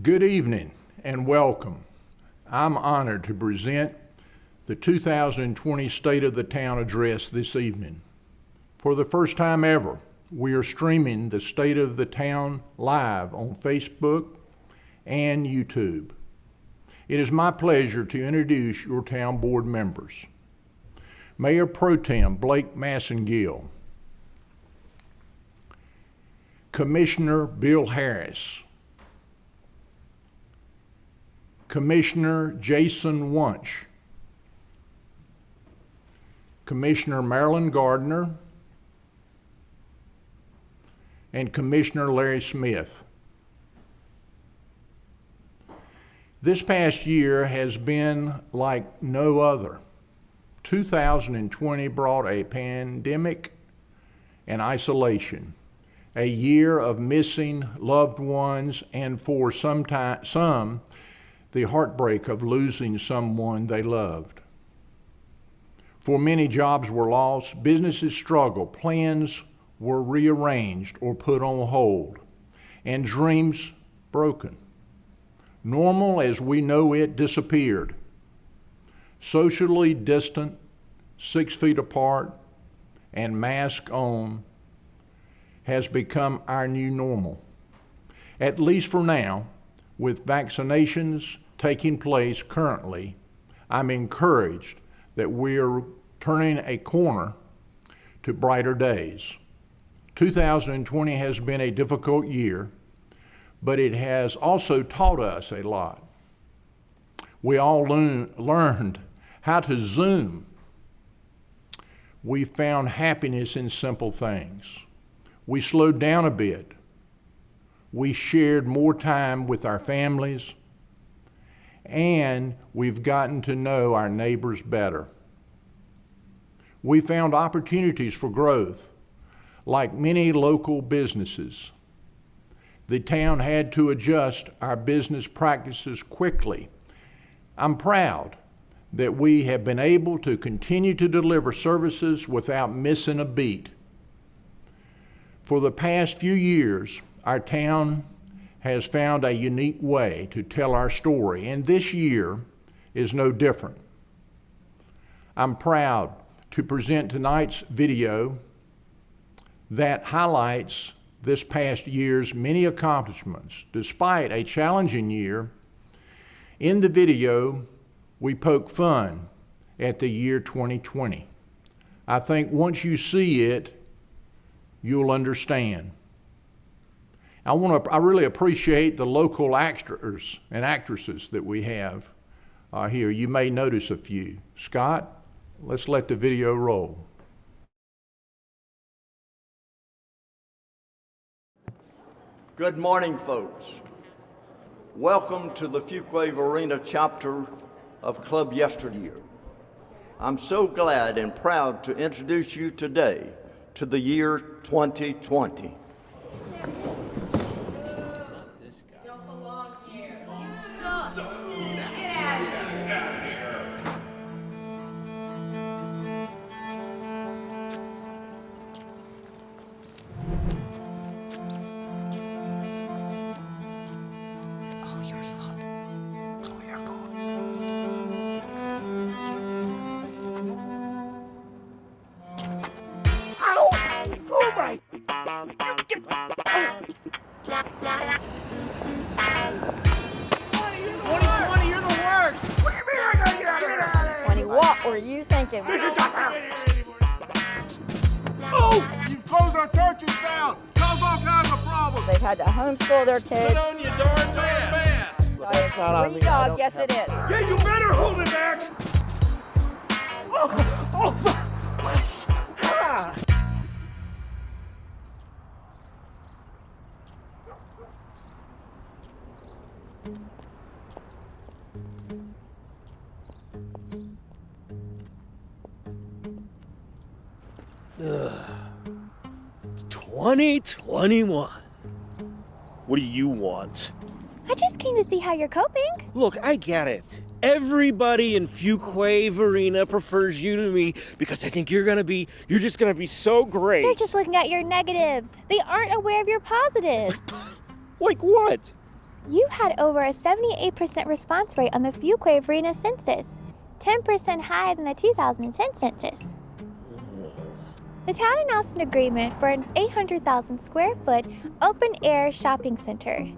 Good evening and welcome. I'm honored to present the 2020 State of the Town Address this evening. For the first time ever, we are streaming the State of the Town live on Facebook and YouTube. It is my pleasure to introduce your town board members. Mayor Pro Tem Blake Massengill, Commissioner Bill Harris, Commissioner Jason Wunsch, Commissioner Marilyn Gardner, and Commissioner Larry Smith. This past year has been like no other. 2020 brought a pandemic and isolation, a year of missing loved ones, and for some, the heartbreak of losing someone they loved. For many, jobs were lost, businesses struggled, plans were rearranged or put on hold, and dreams broken. Normal as we know it disappeared. Socially distant, 6 feet apart, and mask on has become our new normal. At least for now, with vaccinations taking place currently, I'm encouraged that we're turning a corner to brighter days. 2020 has been a difficult year, but it has also taught us a lot. We all learned how to Zoom. We found happiness in simple things. We slowed down a bit. We shared more time with our families, and we've gotten to know our neighbors better. We found opportunities for growth. Like many local businesses, the town had to adjust our business practices quickly. I'm proud that we have been able to continue to deliver services without missing a beat. For the past few years, our town has found a unique way to tell our story, and this year is no different. I'm proud to present tonight's video that highlights this past year's many accomplishments. Despite a challenging year, in the video, we poke fun at the year 2020. I think once you see it, you'll understand. I really appreciate the local actors and actresses that we have here. You may notice a few. Scott, let's let the video roll. Good morning, folks. Welcome to the Fuquay-Varina chapter of Club Yesteryear. I'm so glad and proud to introduce you today to the year 2020. Don't belong here. You suck. Get out of here. What were you thinking? Oh! You've closed our churches down! Cause all kinds of problems! They've had to homeschool their kids. Put on your darn mask! That's not on me. Dog, yes it is. Yeah, you better hold it back! Ugh. 2021. What do you want? I just came to see how you're coping. Look, I get it. Everybody in Fuquay-Varina prefers you to me because they think you're just gonna be so great. They're just looking at your negatives. They aren't aware of your positives. Like what? You had over a 78% response rate on the Fuquay-Varina census, 10% higher than the 2010 census. The town announced an agreement for an 800,000 square foot open-air shopping center,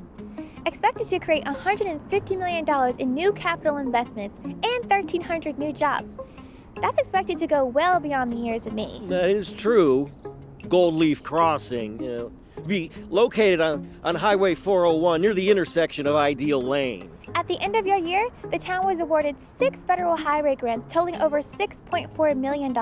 expected to create $150 million in new capital investments and 1,300 new jobs. That's expected to go well beyond the years of me. That is true. Gold Leaf Crossing, be located on Highway 401 near the intersection of Ideal Lane. At the end of your year, the town was awarded 6 federal highway grants totaling over $6.4 million.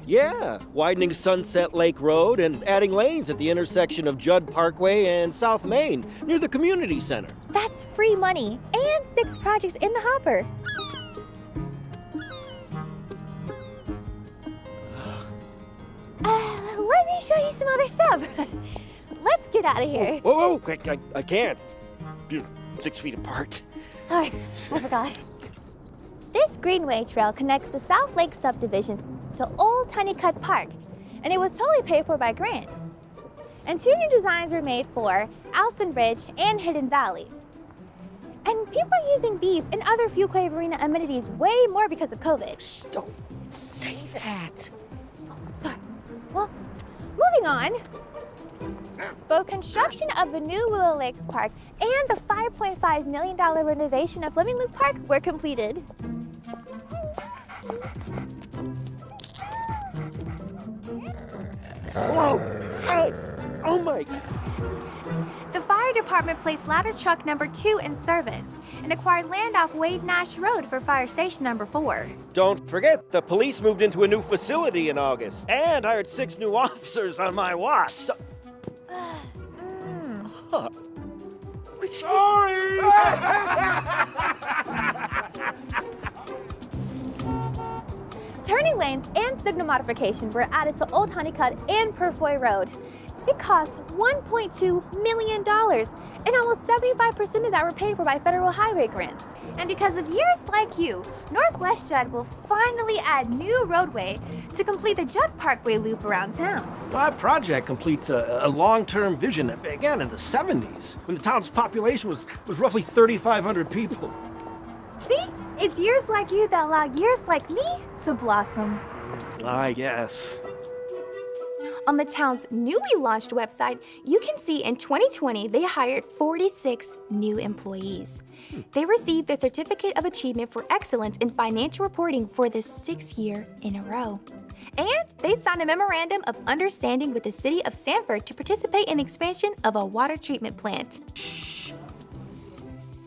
Yeah, widening Sunset Lake Road and adding lanes at the intersection of Judd Parkway and South Main near the community center. That's free money and 6 projects in the hopper. Let me show you some other stuff. Let's get out of here. Whoa, I can't. You're 6 feet apart. Sorry, I forgot. This Greenway trail connects the South Lake subdivision to Old Honeycutt Park, and it was totally paid for by grants. And 2 new designs were made for Alston Ridge and Hidden Valley. And people are using these and other Fuquay-Varina amenities way more because of COVID. Shh, don't say that. Sorry. Well, moving on. Both construction of the new Willow Lakes Park and the $5.5 million renovation of Fleming Loop Park were completed. Whoa! Oh my! The fire department placed ladder truck number 2 in service and acquired land off Wade Nash Road for fire station number 4. Don't forget, the police moved into a new facility in August and hired 6 new officers on my watch. Huh. Sorry! Turning lanes and signal modifications were added to Old Honeycutt and Purfoy Road. It cost $1.2 million, and almost 75% of that were paid for by federal highway grants. And because of years like you, Northwest Judd will finally add new roadway to complete the Judd Parkway loop around town. That project completes a long-term vision that began in the 70s, when the town's population was roughly 3,500 people. See? It's years like you that allow years like me to blossom. I guess. On the town's newly launched website, you can see in 2020 they hired 46 new employees. They received their Certificate of Achievement for Excellence in Financial Reporting for the 6th year in a row. And they signed a memorandum of understanding with the city of Sanford to participate in the expansion of a water treatment plant. Shh.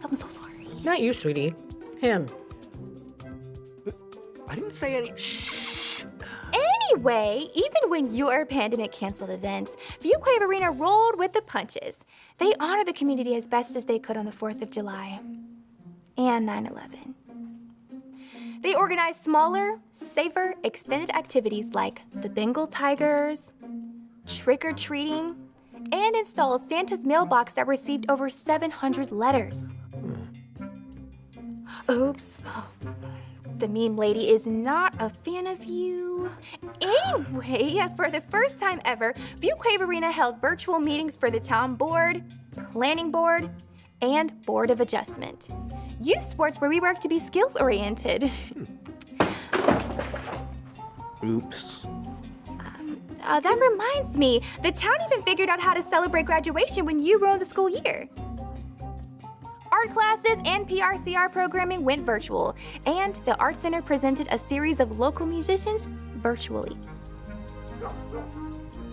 I'm so sorry. Not you, sweetie. Him. I didn't say any. Anyway, even when your pandemic canceled events, Fuquay-Varina rolled with the punches. They honored the community as best as they could on the 4th of July and 9/11. They organized smaller, safer, extended activities like the Bengal Tigers, trick-or-treating, and installed Santa's mailbox that received over 700 letters. Oops. Oh. The meme lady is not a fan of you. Anyway, for the first time ever, Fuquay-Varina held virtual meetings for the town board, planning board, and board of adjustment. Youth sports where we work to be skills-oriented. Oops. That reminds me, the town even figured out how to celebrate graduation when you ruined the school year. Art classes and PRCR programming went virtual, and the Art Center presented a series of local musicians virtually.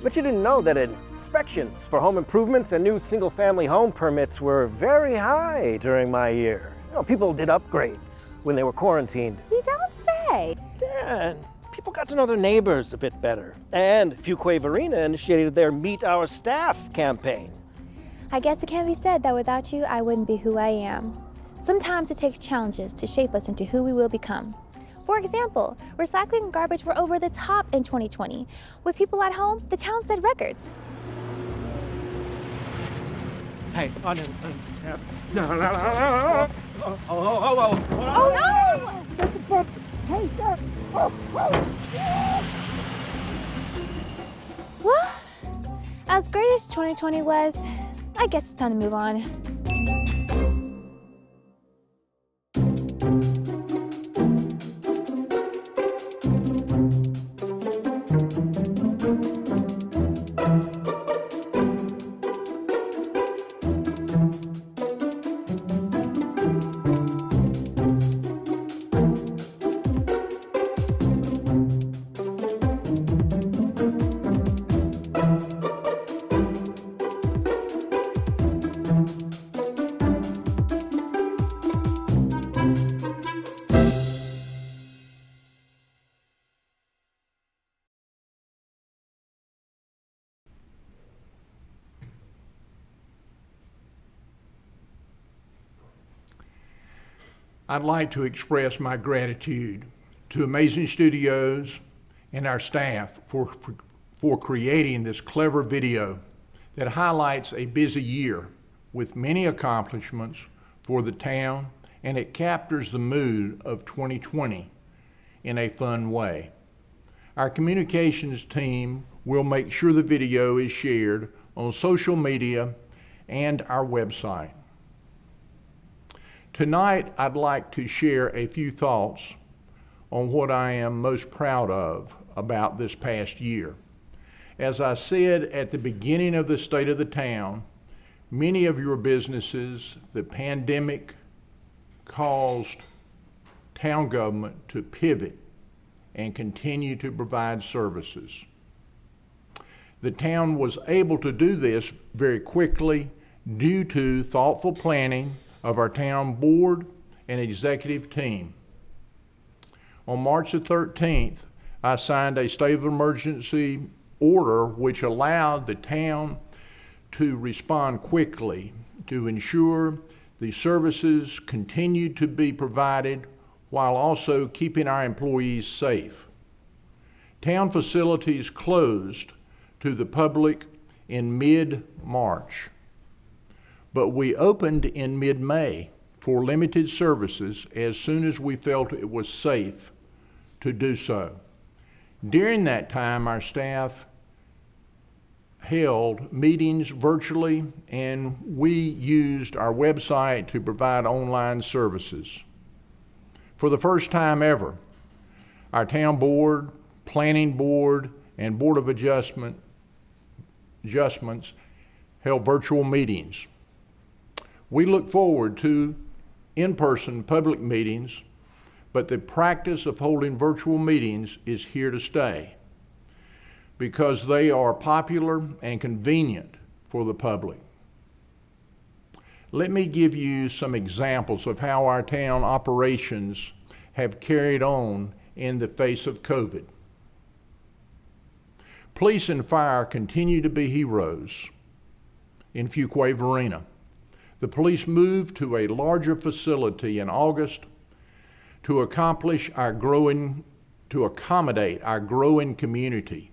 But you didn't know that inspections for home improvements and new single-family home permits were very high during my year. You know, people did upgrades when they were quarantined. You don't say. Yeah, and people got to know their neighbors a bit better. And Fuquay-Varina initiated their Meet Our Staff campaign. I guess it can be said that without you, I wouldn't be who I am. Sometimes it takes challenges to shape us into who we will become. For example, recycling and garbage were over the top in 2020. With people at home, the town set records. Hey, no. Oh no! Hey, Doug. Well, as great as 2020 was, I guess it's time to move on. I'd like to express my gratitude to Amazing Studios and our staff for creating this clever video that highlights a busy year with many accomplishments for the town, and it captures the mood of 2020 in a fun way. Our communications team will make sure the video is shared on social media and our website. Tonight, I'd like to share a few thoughts on what I am most proud of about this past year. As I said at the beginning of the State of the Town, many of your businesses, the pandemic caused town government to pivot and continue to provide services. The town was able to do this very quickly due to thoughtful planning of our town board and executive team. On March the 13th, I signed a state of emergency order which allowed the town to respond quickly to ensure the services continued to be provided while also keeping our employees safe. Town facilities closed to the public in mid-March, but we opened in mid-May for limited services as soon as we felt it was safe to do so. During that time, our staff held meetings virtually, and we used our website to provide online services. For the first time ever, our town board, planning board, and board of adjustments held virtual meetings. We look forward to in-person public meetings, but the practice of holding virtual meetings is here to stay because they are popular and convenient for the public. Let me give you some examples of how our town operations have carried on in the face of COVID. Police and fire continue to be heroes in Fuquay-Varina. The police moved to a larger facility in August to accommodate our growing community.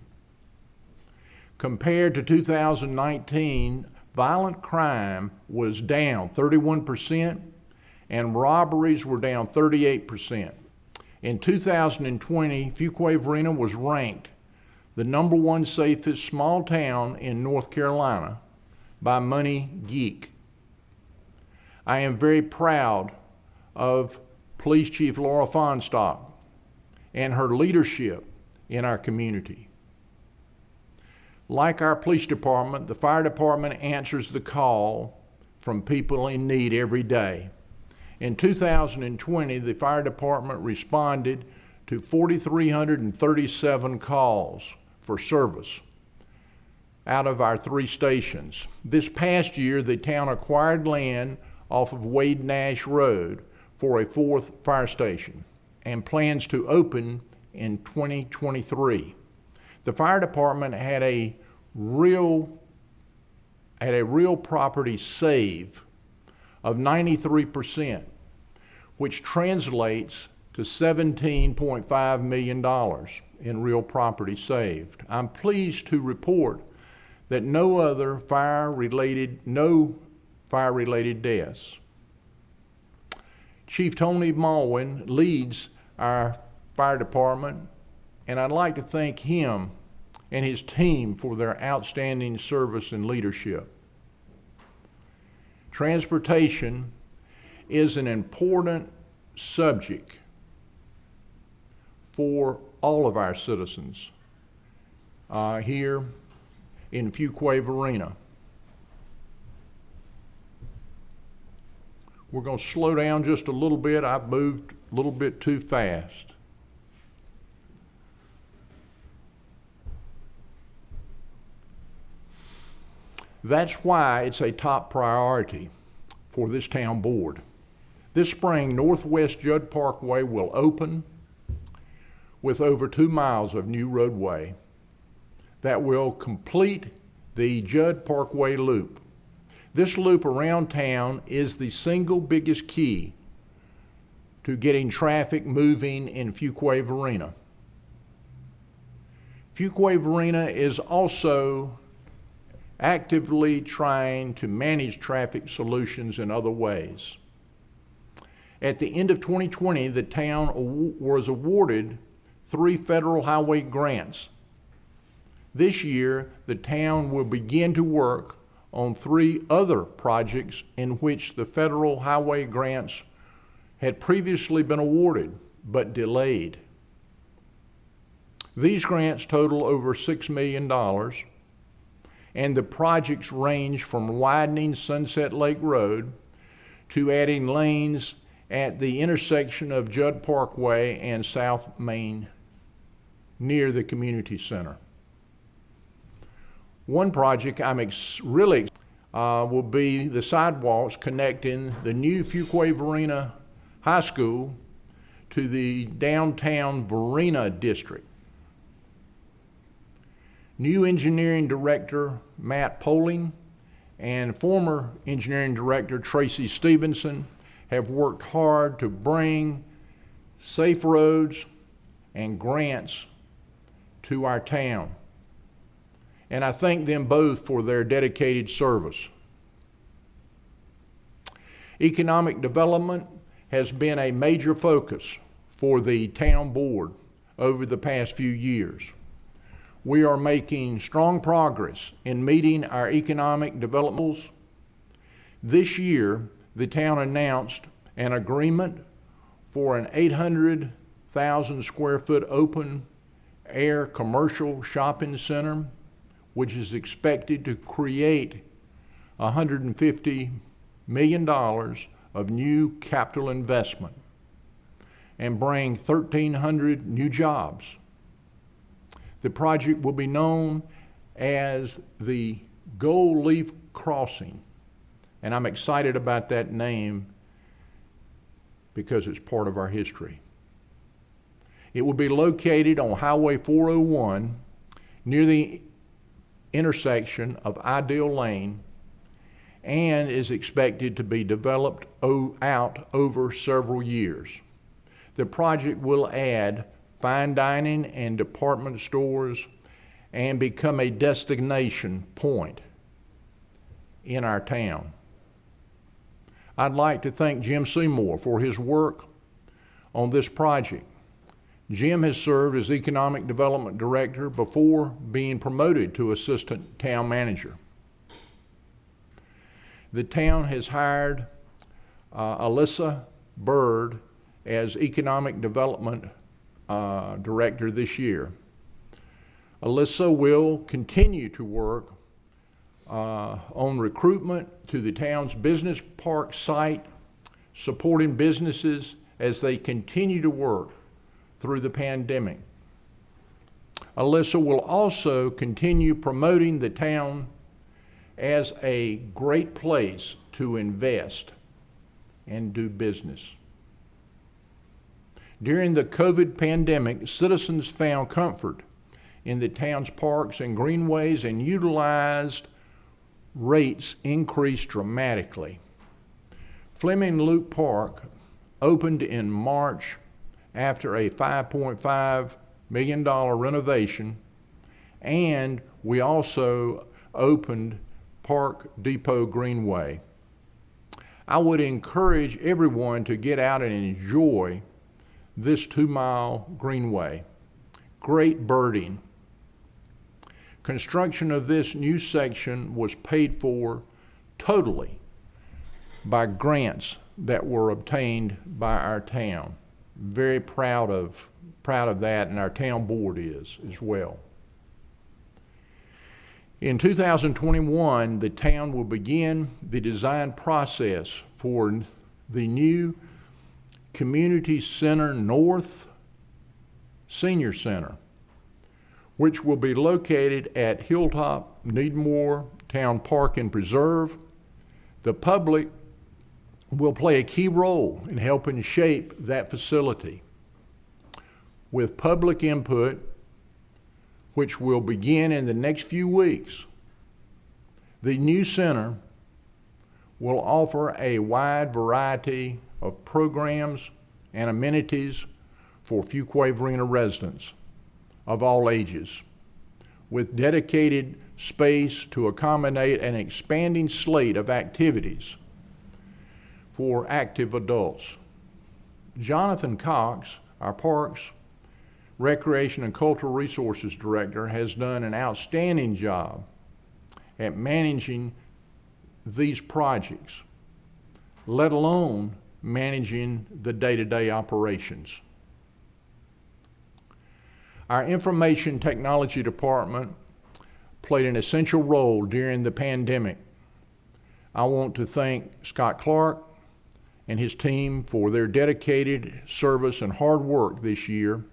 Compared to 2019, violent crime was down 31% and robberies were down 38%. In 2020, Fuquay-Varina was ranked the #1 safest small town in North Carolina by Money Geek. I am very proud of Police Chief Laura Fonstock and her leadership in our community. Like our police department, the fire department answers the call from people in need every day. In 2020, the fire department responded to 4,337 calls for service out of our 3 stations. This past year, the town acquired land off of Wade Nash Road for a 4th fire station and plans to open in 2023. The fire department had a real property save of 93%, which translates to $17.5 million in real property saved. I'm pleased to report that no fire-related deaths. Chief Tony Malwin leads our fire department, and I'd like to thank him and his team for their outstanding service and leadership. Transportation is an important subject for all of our citizens here in Fuquay-Varina. We're going to slow down just a little bit. I've moved a little bit too fast. That's why it's a top priority for this town board. This spring, Northwest Judd Parkway will open with over 2 miles of new roadway that will complete the Judd Parkway loop. This loop around town is the single biggest key to getting traffic moving in Fuquay-Varina. Fuquay-Varina is also actively trying to manage traffic solutions in other ways. At the end of 2020, the town was awarded 3 federal highway grants. This year, the town will begin to work on 3 other projects in which the federal highway grants had previously been awarded but delayed. These grants total over $6 million, and the projects range from widening Sunset Lake Road to adding lanes at the intersection of Judd Parkway and South Main near the community center. One project I'm really will be the sidewalks connecting the new Fuquay-Varina High School to the downtown Varina district. New engineering director Matt Poling and former engineering director Tracy Stevenson have worked hard to bring safe roads and grants to our town. And I thank them both for their dedicated service. Economic development has been a major focus for the town board over the past few years. We are making strong progress in meeting our economic development goals. This year, the town announced an agreement for an 800,000 square foot open air commercial shopping center, which is expected to create $150 million of new capital investment and bring 1,300 new jobs. The project will be known as the Gold Leaf Crossing, and I'm excited about that name because it's part of our history. It will be located on Highway 401 near the intersection of Ideal Lane and is expected to be developed out over several years. The project will add fine dining and department stores and become a destination point in our town. I'd like to thank Jim Seymour for his work on this project. Jim has served as Economic Development Director before being promoted to Assistant Town Manager. The town has hired Alyssa Byrne as Economic Development Director this year. Alyssa will continue to work on recruitment to the town's business park site, supporting businesses as they continue to work through the pandemic. Alyssa will also continue promoting the town as a great place to invest and do business. During the COVID pandemic, citizens found comfort in the town's parks and greenways, and utilized rates increased dramatically. Fleming Loop Park opened in March after a $5.5 million renovation, and we also opened Park Depot Greenway. I would encourage everyone to get out and enjoy this 2-mile greenway. Great birding. Construction of this new section was paid for totally by grants that were obtained by our town. Very proud of that, and our town board is as well. In 2021, the town will begin the design process for the new Community Center North Senior Center, which will be located at Hilltop Needmore Town Park and Preserve. The public will play a key role in helping shape that facility. With public input, which will begin in the next few weeks, the new center will offer a wide variety of programs, and amenities for Fuquay-Varina residents of all ages, with dedicated space to accommodate an expanding slate of activities for active adults. Jonathan Cox, our Parks, Recreation and Cultural Resources Director, has done an outstanding job at managing these projects, let alone managing the day-to-day operations. Our Information Technology Department played an essential role during the pandemic. I want to thank Scott Clark and his team for their dedicated service and hard work this year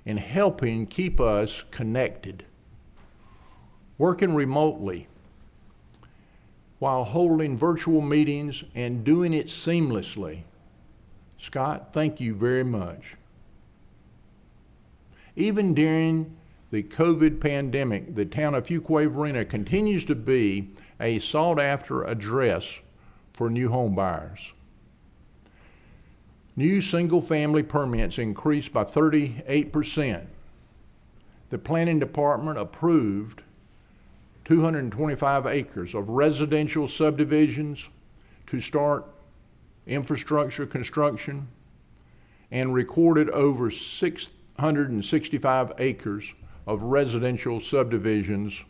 in helping keep us connected. Working remotely while holding virtual meetings and doing it seamlessly. Scott, thank you very much. Even during the COVID pandemic, the town of Fuquay-Varina continues to be a sought-after address for new home buyers. New single-family permits increased by 38%. The planning department approved 225 acres of residential subdivisions to start infrastructure construction and recorded over 665 acres of residential subdivisions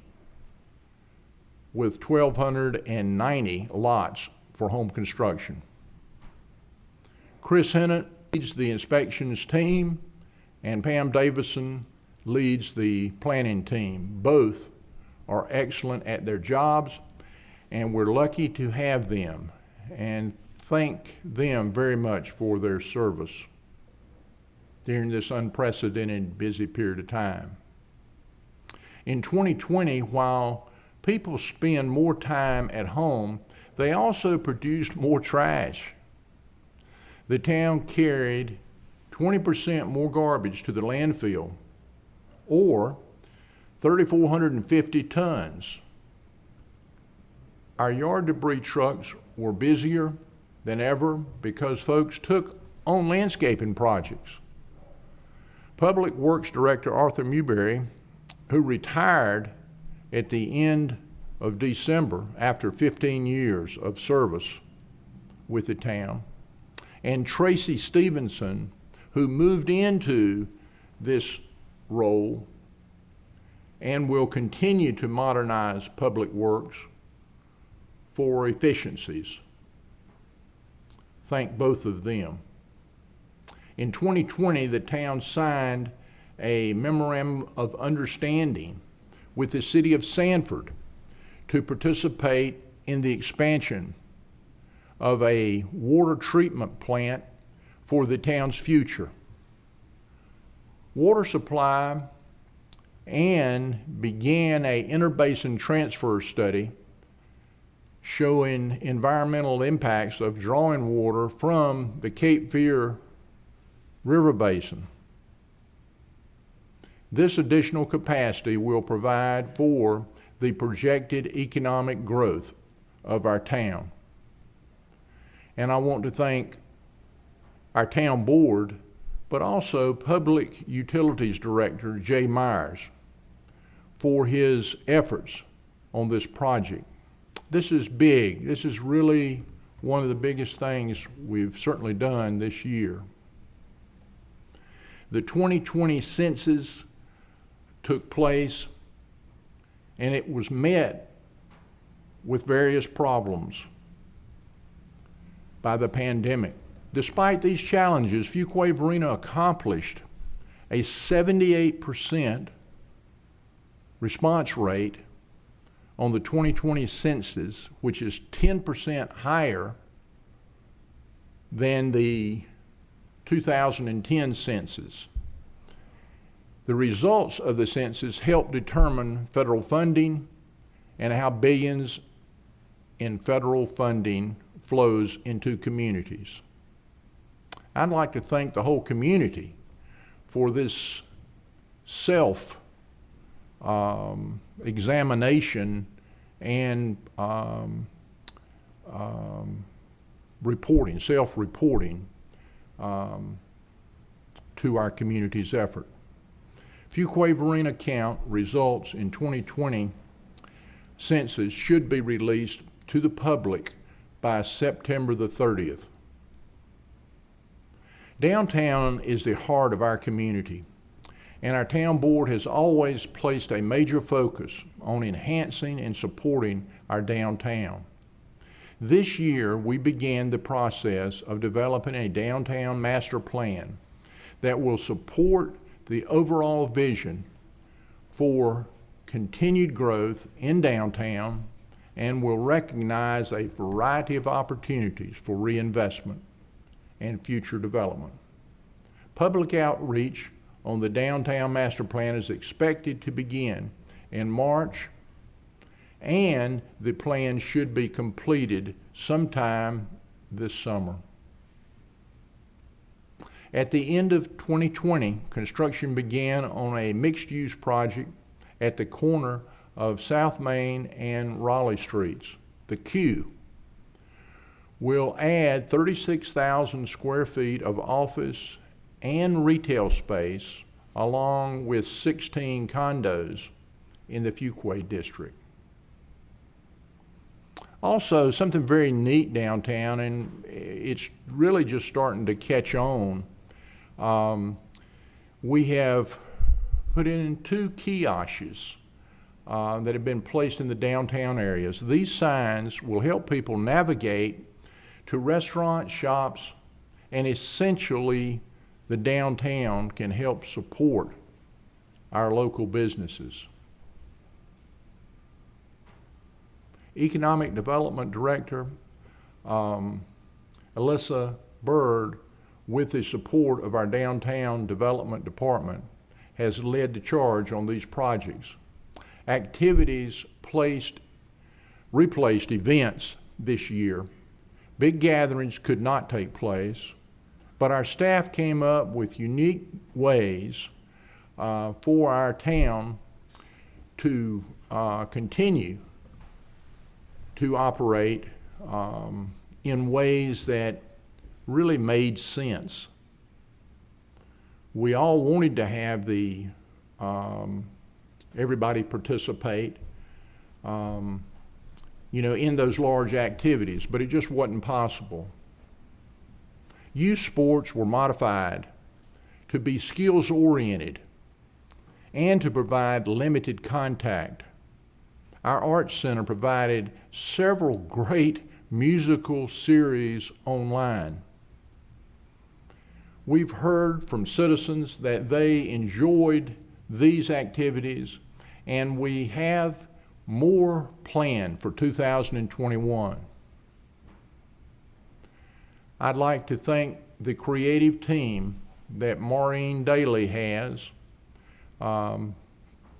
with 1,290 lots for home construction. Chris Hennett leads the inspections team, and Pam Davison leads the planning team. Both are excellent at their jobs, and we're lucky to have them, and thank them very much for their service during this unprecedented busy period of time. In 2020, while people spend more time at home, they also produced more trash. The town carried 20% more garbage to the landfill, or 3,450 tons. Our yard debris trucks were busier than ever because folks took on landscaping projects. Public Works Director Arthur Mewberry, who retired at the end of December after 15 years of service with the town, and Tracy Stevenson, who moved into this role and will continue to modernize public works for efficiencies. Thank both of them. In 2020, the town signed a memorandum of understanding with the city of Sanford to participate in the expansion of a water treatment plant for the town's future. Water supply and began a interbasin transfer study showing environmental impacts of drawing water from the Cape Fear River Basin. This additional capacity will provide for the projected economic growth of our town. And I want to thank our town board, but also Public Utilities Director Jay Myers for his efforts on this project. This is big. This is really one of the biggest things we've certainly done this year. The 2020 census took place, and it was met with various problems by the pandemic. Despite these challenges, Fuquay-Varina accomplished a 78% response rate on the 2020 census, which is 10% higher than the 2010 census. The results of the census helped determine federal funding and how billions in federal funding flows into communities. I'd like to thank the whole community for this examination and reporting, self-reporting to our community's effort. Fuquay-Varina count results in 2020 census should be released to the public by September the 30th. Downtown is the heart of our community, and our town board has always placed a major focus on enhancing and supporting our downtown. This year, we began the process of developing a downtown master plan that will support the overall vision for continued growth in downtown and will recognize a variety of opportunities for reinvestment and future development. Public outreach on the downtown master plan is expected to begin in March, and the plan should be completed sometime this summer. At the end of 2020, construction began on a mixed-use project at the corner of South Main and Raleigh Streets. The Q will add 36,000 square feet of office and retail space, along with 16 condos in the Fuquay district. Also, something very neat downtown, and it's really just starting to catch on. We have put in 2 kiosks that have been placed in the downtown areas. These signs will help people navigate to restaurants, shops, and essentially the downtown can help support our local businesses. Economic Development Director Alyssa Byrne, with the support of our Downtown Development Department, has led the charge on these projects. Activities replaced events this year. Big gatherings could not take place, but our staff came up with unique ways for our town to continue to operate in ways that really made sense. We all wanted to have everybody participate, in those large activities, but it just wasn't possible. Youth sports were modified to be skills-oriented and to provide limited contact. Our Arts Center provided several great musical series online. We've heard from citizens that they enjoyed these activities, and we have more planned for 2021. I'd like to thank the creative team that Maureen Daly has, Dawn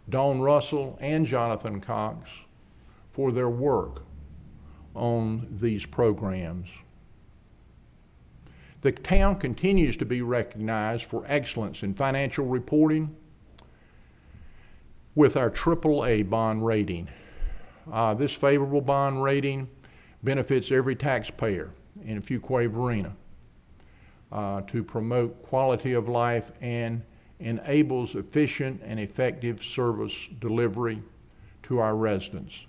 Russell and Jonathan Cox, for their work on these programs. The town continues to be recognized for excellence in financial reporting with our AAA bond rating. This favorable bond rating benefits every taxpayer in Fuquay-Varina to promote quality of life and enables efficient and effective service delivery to our residents.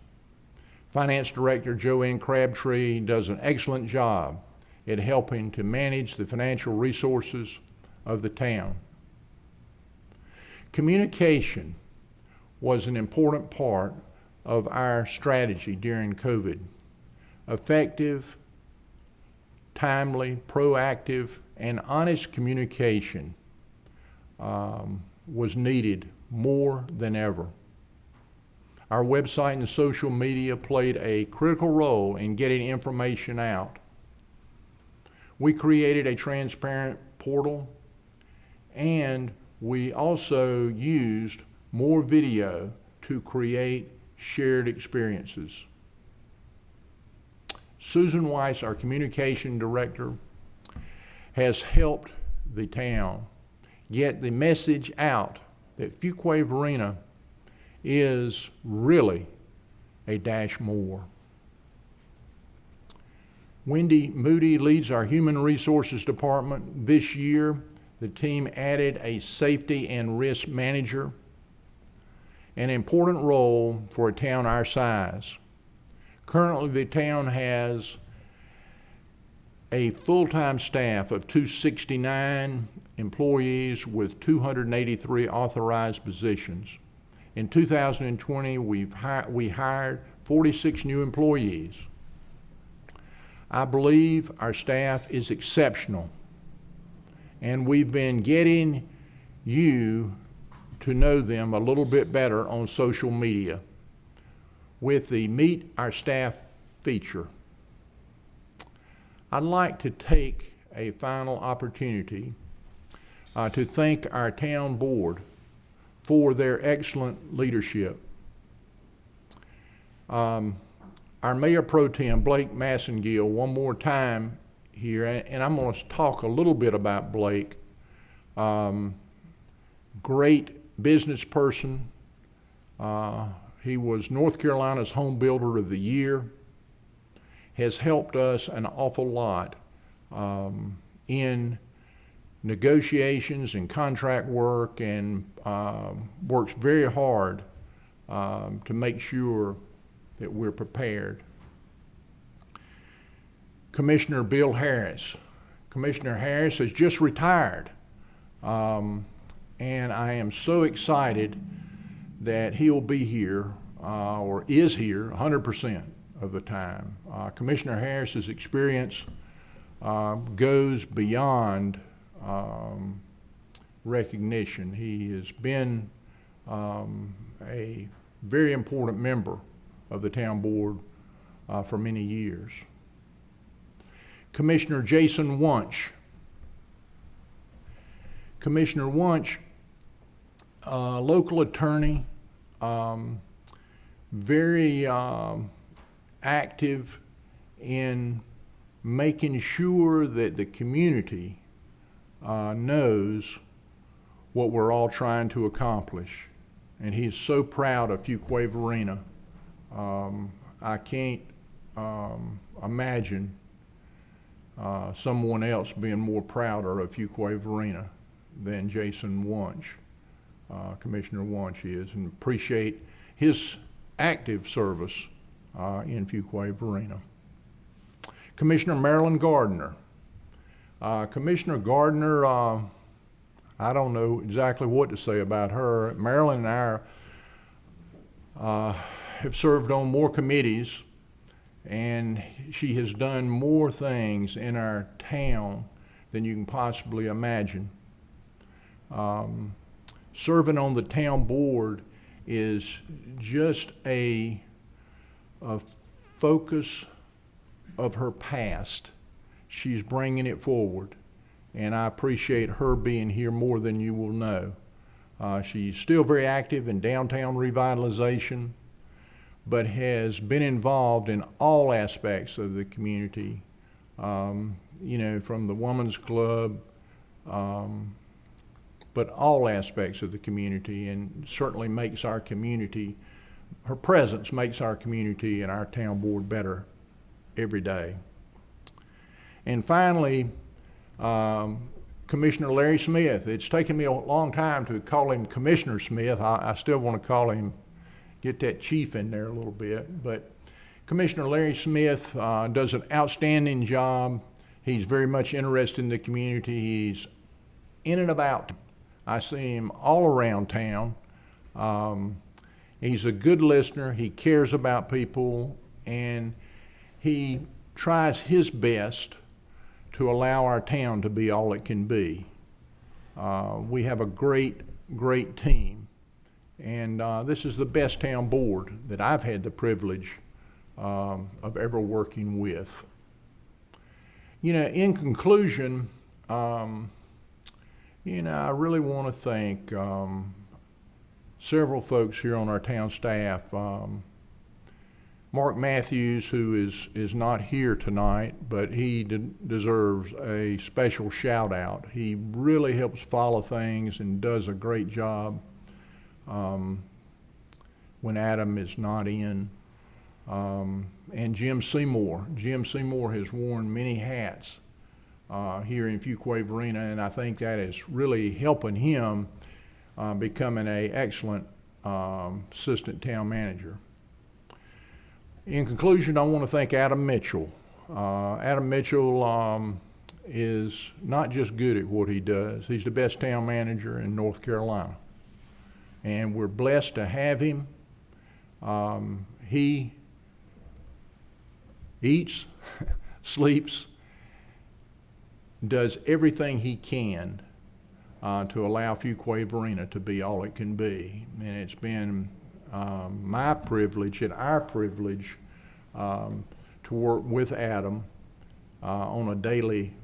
Finance Director Joanne Crabtree does an excellent job at helping to manage the financial resources of the town. Communication was an important part of our strategy during COVID. Effective, timely, proactive, and honest communication was needed more than ever. Our website and social media played a critical role in getting information out. We created a transparent portal, and we also used more video to create shared experiences. Susan Weiss, our communication director, has helped the town get the message out that Fuquay-Varina is really a dash more. Wendy Moody leads our Human Resources Department. This year, the team added a safety and risk manager, an important role for a town our size. Currently, the town has a full-time staff of 269 employees with 283 authorized positions. In 2020, we hired 46 new employees. I believe our staff is exceptional, and we've been getting you to know them a little bit better on social media with the Meet Our Staff feature. I'd like to take a final opportunity to thank our town board for their excellent leadership. Our Mayor Pro Tem, Blake Massengill, one more time here, and I'm going to talk a little bit about Blake. Great business person. He was North Carolina's Home Builder of the Year, has helped us an awful lot in negotiations and contract work, and works very hard to make sure that we're prepared. Commissioner Bill Harris. Commissioner Harris has just retired, and I am so excited that he'll be here, or is here 100% of the time. Commissioner Harris's experience goes beyond recognition. He has been a very important member of the town board for many years. Commissioner Jason Wunsch. Commissioner Wunsch, local attorney, very active in making sure that the community knows what we're all trying to accomplish. And he's so proud of Fuquay-Varina. I can't imagine someone else being more prouder of Fuquay-Varina than Jason Wunsch. Commissioner Wunsch is, and appreciate his active service in Fuquay-Varina. Commissioner Marilyn Gardner. Commissioner Gardner, I don't know exactly what to say about her. Marilyn and I have served on more committees, and she has done more things in our town than you can possibly imagine. Serving on the town board is just a focus of her past. She's bringing it forward, and I appreciate her being here more than you will know. She's still very active in downtown revitalization, but has been involved in all aspects of the community, you know, from the Women's Club, but all aspects of the community, and certainly makes our community, her presence makes our community and our town board better every day. And finally, Commissioner Larry Smith. It's taken me a long time to call him Commissioner Smith. I still want to call him, get that chief in there a little bit, but Commissioner Larry Smith does an outstanding job. He's very much interested in the community. He's in and about. I see him all around town. He's a good listener. He cares about people, and he tries his best to allow our town to be all it can be. We have a great team, and this is the best town board that I've had the privilege of ever working with. You know, in conclusion, you know, I really want to thank several folks here on our town staff. Mark Matthews, who is not here tonight, but he deserves a special shout out. He really helps follow things and does a great job when Adam is not in. and Jim Seymour. Jim Seymour has worn many hats here in Fuquay-Varina, and I think that is really helping him becoming an excellent assistant town manager. In conclusion, I want to thank Adam Mitchell. Adam Mitchell is not just good at what he does, he's the best town manager in North Carolina. And we're blessed to have him. He eats, sleeps, does everything he can to allow Fuquay-Varina to be all it can be. And it's been my privilege and our privilege to work with Adam on a daily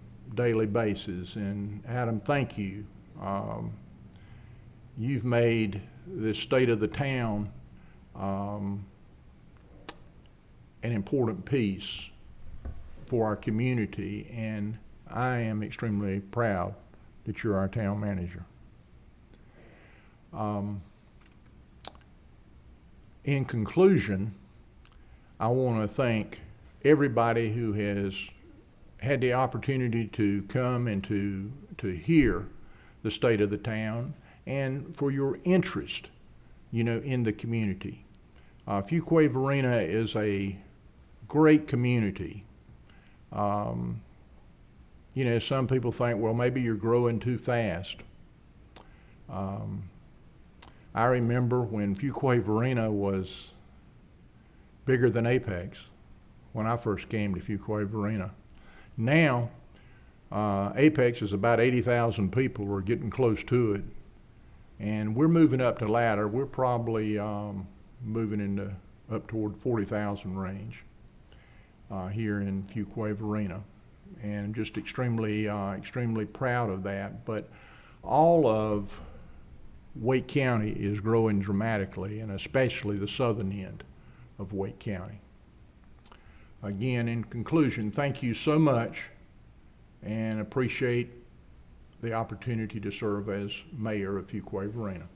basis. And Adam, thank you. You've made the state of the town an important piece for our community, and I am extremely proud that you're our town manager. In conclusion, I want to thank everybody who has had the opportunity to come and to hear the state of the town, and for your interest, in the community. Fuquay-Varina is a great community. Some people think, well, maybe you're growing too fast. I remember when Fuquay-Varina was bigger than Apex when I first came to Fuquay-Varina. Now, Apex is about 80,000 people. We're getting close to it. And we're moving up the ladder. We're probably moving into up toward 40,000 range here in Fuquay-Varina. And I'm just extremely proud of that. But all of Wake County is growing dramatically, and especially the southern end of Wake County. Again, in conclusion, thank you so much, and appreciate the opportunity to serve as mayor of Fuquay-Varina.